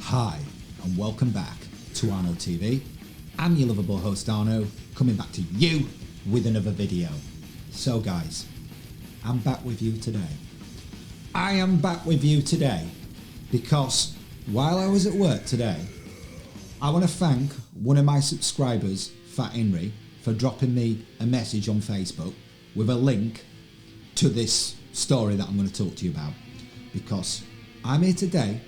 Hi, and welcome back to Arno TV. I'm your lovable host Arno, coming back to you with another video. So guys, I'm back with you today. I am back with you today because while I was at work today, I want to thank one of my subscribers, Fat Henry, for dropping me a message on Facebook with a link to this story that I'm going to talk to you about, because I'm here today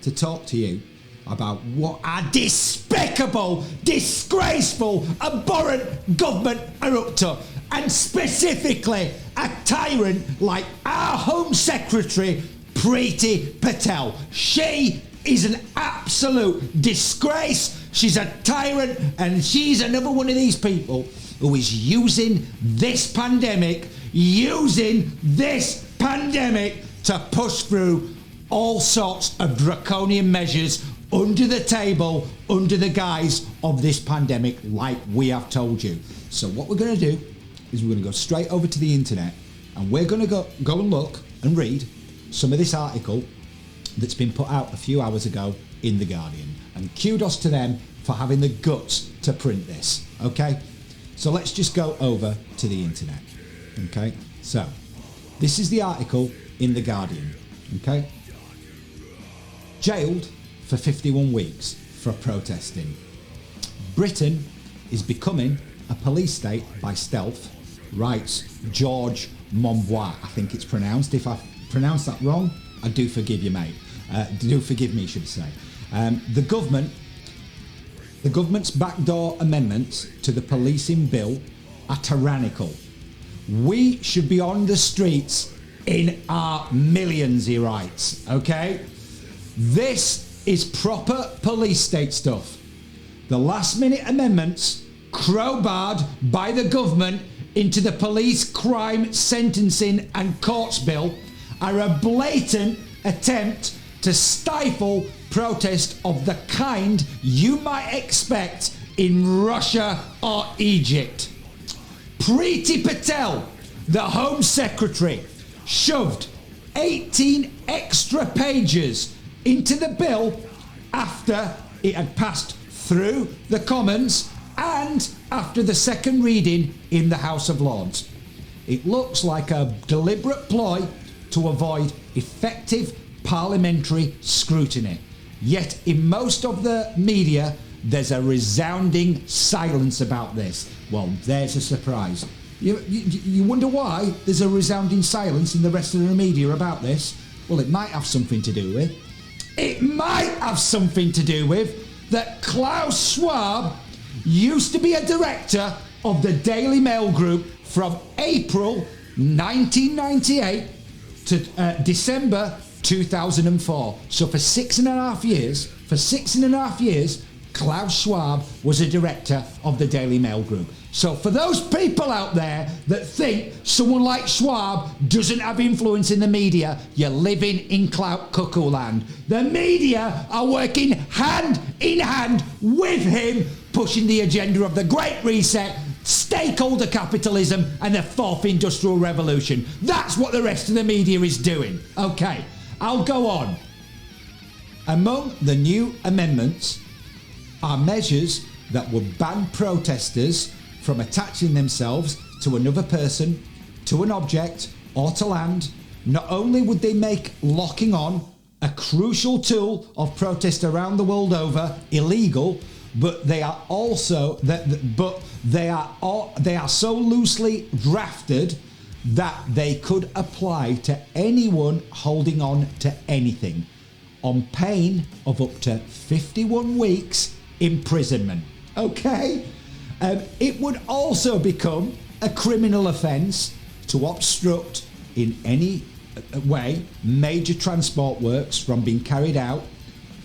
to talk to you about what a despicable, disgraceful, abhorrent government are up to, and specifically a tyrant like our Home Secretary, Priti Patel. She is an absolute disgrace. She's a tyrant, and she's another one of these people who is using this pandemic to push through all sorts of draconian measures under the table, under the guise of this pandemic, like we have told you. So what we're going to do is we're going to go straight over to the internet, and we're going to go and look and read some of this article that's been put out a few hours ago in The Guardian. And kudos to them for having the guts to print this, okay? So let's just go over to the internet, okay? So this is the article in The Guardian, okay? Jailed for 51 weeks for protesting. Britain is becoming a police state by stealth, writes George Monbiot. I think it's pronounced. If I pronounce that wrong, I do forgive you, mate. Do forgive me, should I say. The government's backdoor amendments to the policing bill are tyrannical. We should be on the streets in our millions, he writes, okay? This is proper police state stuff. The last minute amendments, crowbarred by the government into the police crime sentencing and courts bill, are a blatant attempt to stifle protest of the kind you might expect in Russia or Egypt. Priti Patel, the Home Secretary, shoved 18 extra pages into the bill after it had passed through the Commons and after the second reading in the House of Lords. It looks like a deliberate ploy to avoid effective parliamentary scrutiny. Yet in most of the media, there's a resounding silence about this. Well, there's a surprise. You wonder why there's a resounding silence in the rest of the media about this? Well, it might have something to do with that Klaus Schwab used to be a director of the Daily Mail Group from April 1998 to December 2004. So for 6.5 years, Klaus Schwab was a director of the Daily Mail Group. So for those people out there that think someone like Schwab doesn't have influence in the media, you're living in clout cuckoo land. The media are working hand in hand with him, pushing the agenda of the Great Reset, stakeholder capitalism, and the Fourth Industrial Revolution. That's what the rest of the media is doing. Okay, I'll go on. Among the new amendments are measures that would ban protesters from attaching themselves to another person, to an object, or to land. Not only would they make locking on, a crucial tool of protest around the world over, illegal, but they are also they are so loosely drafted that they could apply to anyone holding on to anything, on pain of up to 51 weeks imprisonment. Okay? It would also become a criminal offence to obstruct in any way major transport works from being carried out,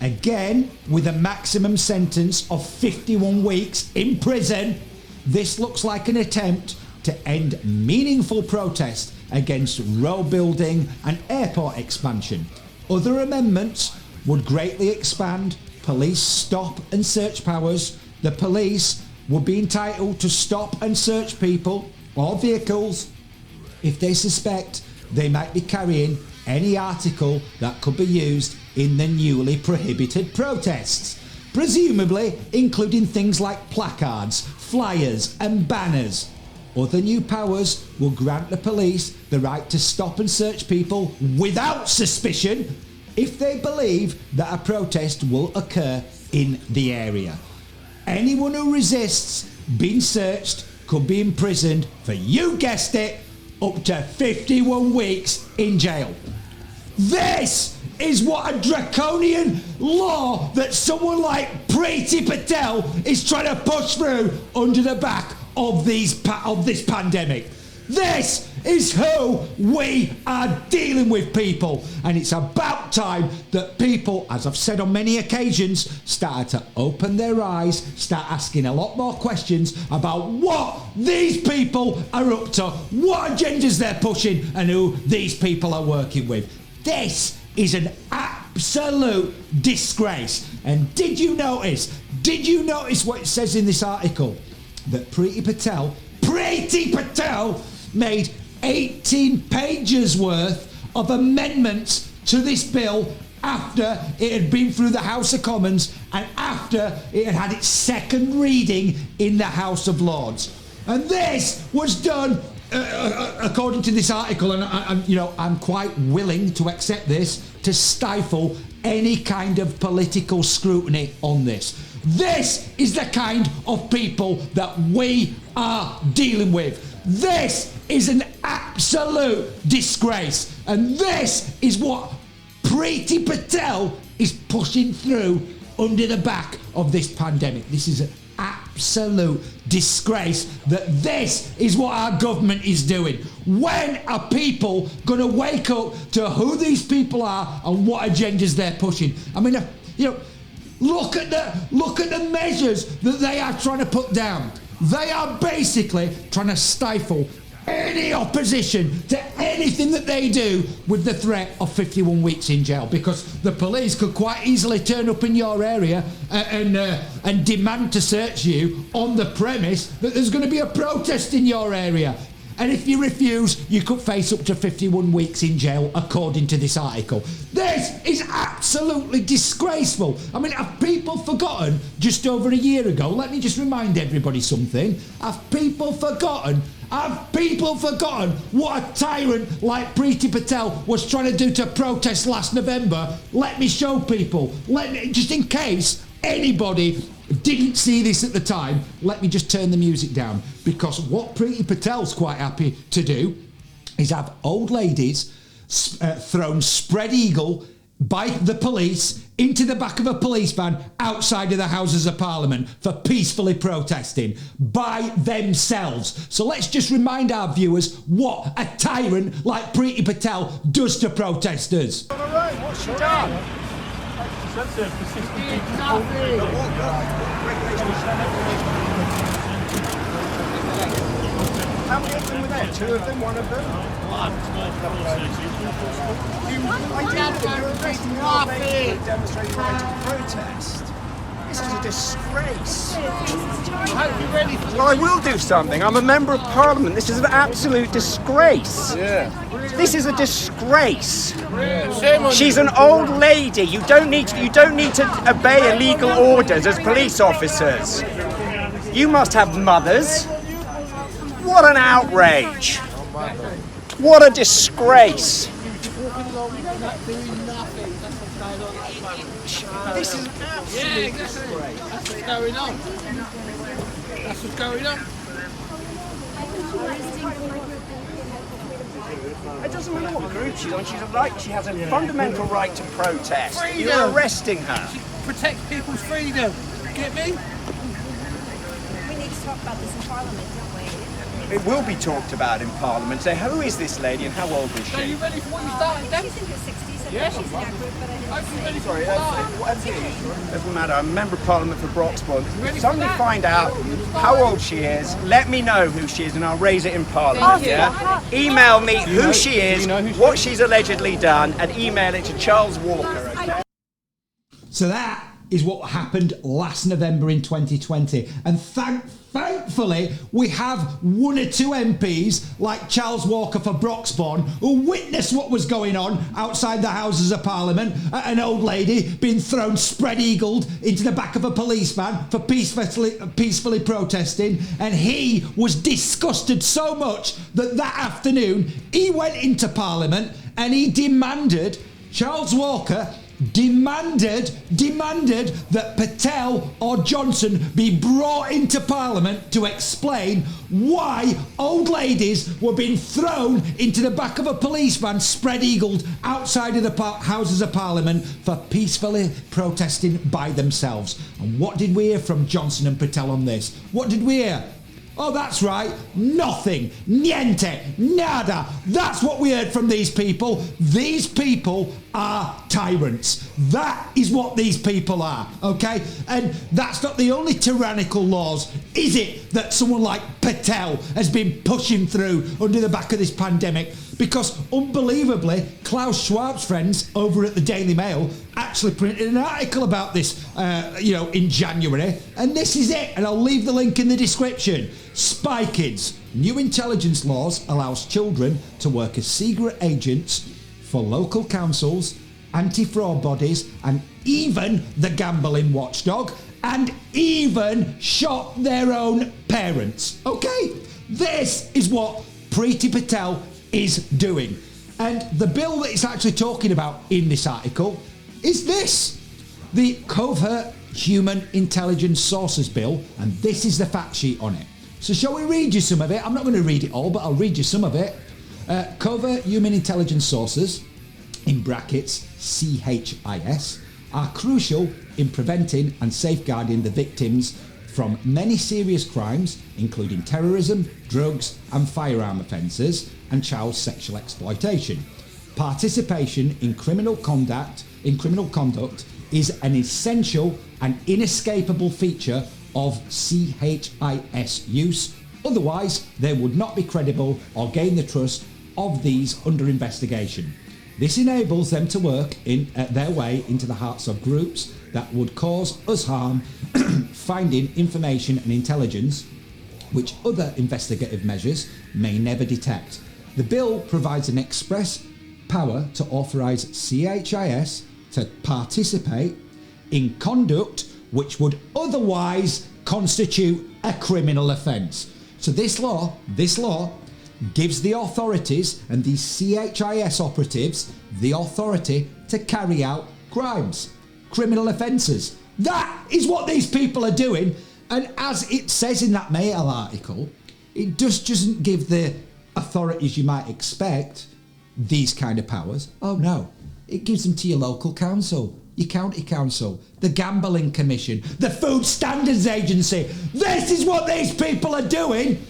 again with a maximum sentence of 51 weeks in prison. This looks like an attempt to end meaningful protest against road building and airport expansion. Other amendments would greatly expand police stop and search powers. The police would be entitled to stop and search people or vehicles if they suspect they might be carrying any article that could be used in the newly prohibited protests, presumably including things like placards, flyers and banners. Other new powers will grant the police the right to stop and search people without suspicion if they believe that a protest will occur in the area. Anyone who resists being searched could be imprisoned for, you guessed it, up to 51 weeks in jail. This is what a draconian law that someone like Priti Patel is trying to push through under the back of this pandemic. This is who we are dealing with, people. And it's about time that people, as I've said on many occasions, start to open their eyes, start asking a lot more questions about what these people are up to, what agendas they're pushing, and who these people are working with. This is an absolute disgrace. And did you notice what it says in this article? That Priti Patel made 18 pages worth of amendments to this bill after it had been through the House of Commons and after it had had its second reading in the House of Lords. And this was done according to this article, and I'm quite willing to accept this, to stifle any kind of political scrutiny on this. This is the kind of people that we are dealing with. This is an absolute disgrace, and this is what Priti Patel is pushing through under the back of this pandemic. This is an absolute disgrace that this is what our government is doing. When are people going to wake up to who these people are and what agendas they're pushing? I mean, look at the measures that they are trying to put down. They are basically trying to stifle any opposition to anything that they do with the threat of 51 weeks in jail, because the police could quite easily turn up in your area and demand to search you on the premise that there's going to be a protest in your area. And if you refuse, you could face up to 51 weeks in jail, according to this article. This is absolutely disgraceful. I mean, have people forgotten just over a year ago? Let me just remind everybody something. Have people forgotten what a tyrant like Priti Patel was trying to do to protest last November? Let me show people. Just in case anybody didn't see this at the time, let me just turn the music down, because what Priti Patel's quite happy to do is have old ladies thrown spread eagle by the police into the back of a police van outside of the Houses of Parliament for peacefully protesting by themselves. So let's just remind our viewers what a tyrant like Priti Patel does to protesters. What's she done? How many of them were there? Two of them? One of them? One. You're arresting an old lady for demonstrating right to protest. This is a disgrace. I hope you're ready for. Well, I will do something. I'm a member of Parliament. This is an absolute disgrace. Yeah. This is a disgrace. Yeah. She's an old lady. You don't need to obey illegal orders as police officers. You must have mothers. What an outrage! What a disgrace! This is an absolute disgrace. That's what's going on. That's what's going on. It doesn't matter what group she's on. She has a fundamental right to protest. Freedom. You're arresting her. She protects people's freedom. Get me? We need to talk about this in Parliament, don't we? It will be talked about in Parliament. Say, who is this lady and how old is she? Are you ready for what you started then? She's in her 60s. Yes. She's in our group, but I Are you ready didn't for see. what you started? Doesn't matter. I'm a member of Parliament for Broxbourne. If somebody find out how old she is, let me know who she is and I'll raise it in Parliament. Yeah? Email me who she is, what she's allegedly done, and email it to Charles Walker. Okay? So that is what happened last November in 2020. And thankfully, we have one or two MPs, like Charles Walker for Broxbourne, who witnessed what was going on outside the Houses of Parliament. An old lady being thrown spread-eagled into the back of a police van for peacefully protesting. And he was disgusted so much that afternoon, he went into Parliament and he demanded, Charles Walker demanded that Patel or Johnson be brought into Parliament to explain why old ladies were being thrown into the back of a police van spread-eagled outside of the Houses of Parliament for peacefully protesting by themselves. And what did we hear from Johnson and Patel on this? What did we hear? Oh, that's right. Nothing. Niente. Nada. That's what we heard from these people. These people are tyrants. That is what these people are, okay? And that's not the only tyrannical laws, is it, that someone like Patel has been pushing through under the back of this pandemic? Because, unbelievably, Klaus Schwab's friends over at the Daily Mail actually printed an article about this, in January. And this is it. And I'll leave the link in the description. Spy Kids. New intelligence laws allows children to work as secret agents for local councils, anti-fraud bodies, and even the gambling watchdog, and even shot their own parents. Okay? This is what Priti Patel is doing. And the bill that it's actually talking about in this article is this, the Covert Human Intelligence Sources Bill, and this is the fact sheet on it. So shall we read you some of it? I'm not going to read it all, but I'll read you some of it. Covert Human Intelligence Sources, in brackets CHIS, are crucial in preventing and safeguarding the victims from many serious crimes, including terrorism, drugs and firearm offences, and child sexual exploitation. Participation in criminal conduct is an essential and inescapable feature of CHIS use. Otherwise, they would not be credible or gain the trust of these under investigation. This enables them to work their way into the hearts of groups that would cause us harm, finding information and intelligence which other investigative measures may never detect. The bill provides an express power to authorise CHIS to participate in conduct which would otherwise constitute a criminal offence. So this law gives the authorities and these CHIS operatives the authority to carry out crimes, criminal offences. That is what these people are doing. And as it says in that Mail article, it just doesn't give the authorities you might expect these kind of powers. Oh no, it gives them to your local council, your county council, the Gambling Commission, the Food Standards Agency. This is what these people are doing.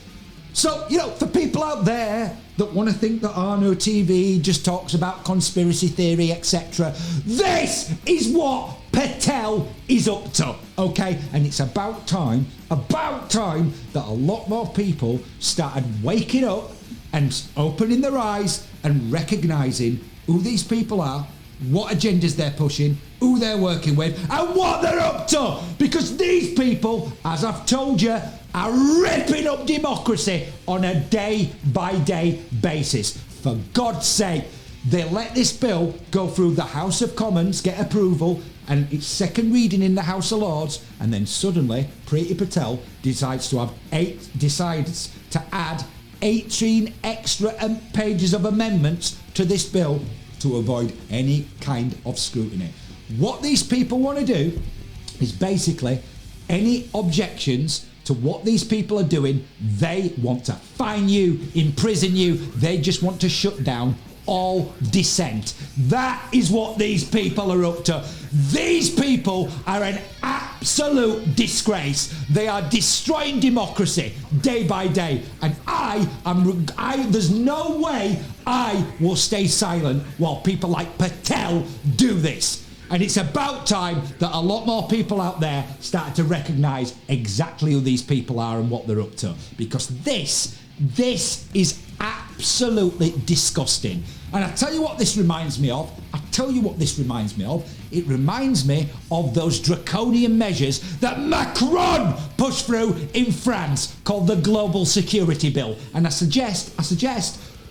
So, for people out there that want to think that Arno TV just talks about conspiracy theory, etc., this is what Patel is up to, okay? And it's about time that a lot more people started waking up and opening their eyes and recognising who these people are, what agendas they're pushing, who they're working with, and what they're up to. Because these people, as I've told you, are ripping up democracy on a day-by-day basis. For God's sake, they let this bill go through the House of Commons, get approval, and it's second reading in the House of Lords, and then suddenly Priti Patel decides to add 18 extra pages of amendments to this bill to avoid any kind of scrutiny. What these people want to do is basically any objections to what these people are doing, they want to fine you, imprison you, they just want to shut down all dissent. That is what these people are up to. These people are an absolute disgrace. They are destroying democracy day by day, and there's no way I will stay silent while people like Patel do this. And it's about time that a lot more people out there start to recognise exactly who these people are and what they're up to. Because this is absolutely disgusting. And I tell you what this reminds me of. it reminds me of those draconian measures that Macron pushed through in France called the Global Security Bill. And I suggest,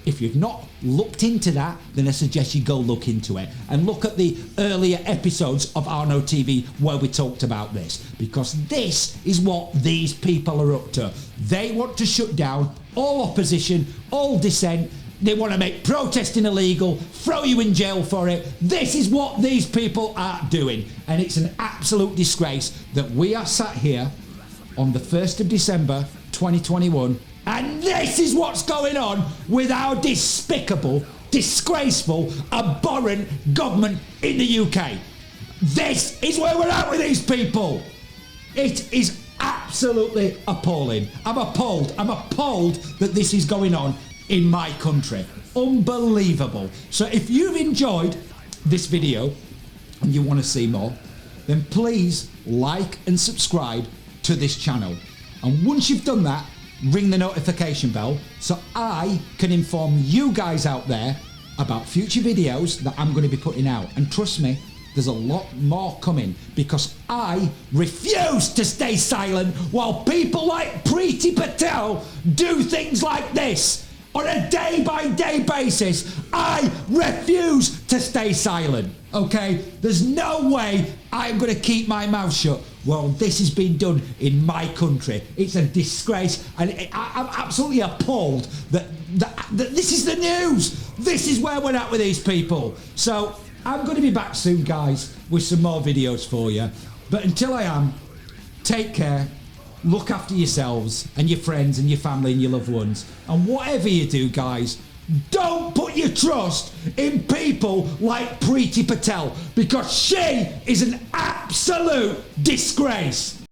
if you've not looked into that, then I suggest you go look into it and look at the earlier episodes of Arno TV where we talked about this, because this is what these people are up to. They want to shut down all opposition, all dissent. They want to make protesting illegal, throw you in jail for it. This is what these people are doing. And it's an absolute disgrace that we are sat here on the 1st of December 2021, and this is what's going on with our despicable, disgraceful, abhorrent government in the UK. This is where we're at with these people. It is absolutely appalling. I'm appalled that this is going on in my country. Unbelievable. So if you've enjoyed this video and you want to see more, then please like and subscribe to this channel. And once you've done that, ring the notification bell so I can inform you guys out there about future videos that I'm going to be putting out. And trust me, there's a lot more coming, because I refuse to stay silent while people like Priti Patel do things like this on a day-by-day basis. I refuse to stay silent, okay? There's no way I'm going to keep my mouth shut while this has been done in my country. It's a disgrace, and I'm absolutely appalled that this is the news. This is where we're at with these people. So I'm going to be back soon, guys, with some more videos for you. But until I am, take care. Look after yourselves and your friends and your family and your loved ones. And whatever you do, guys, don't put your trust in people like Priti Patel, because she is an absolute disgrace.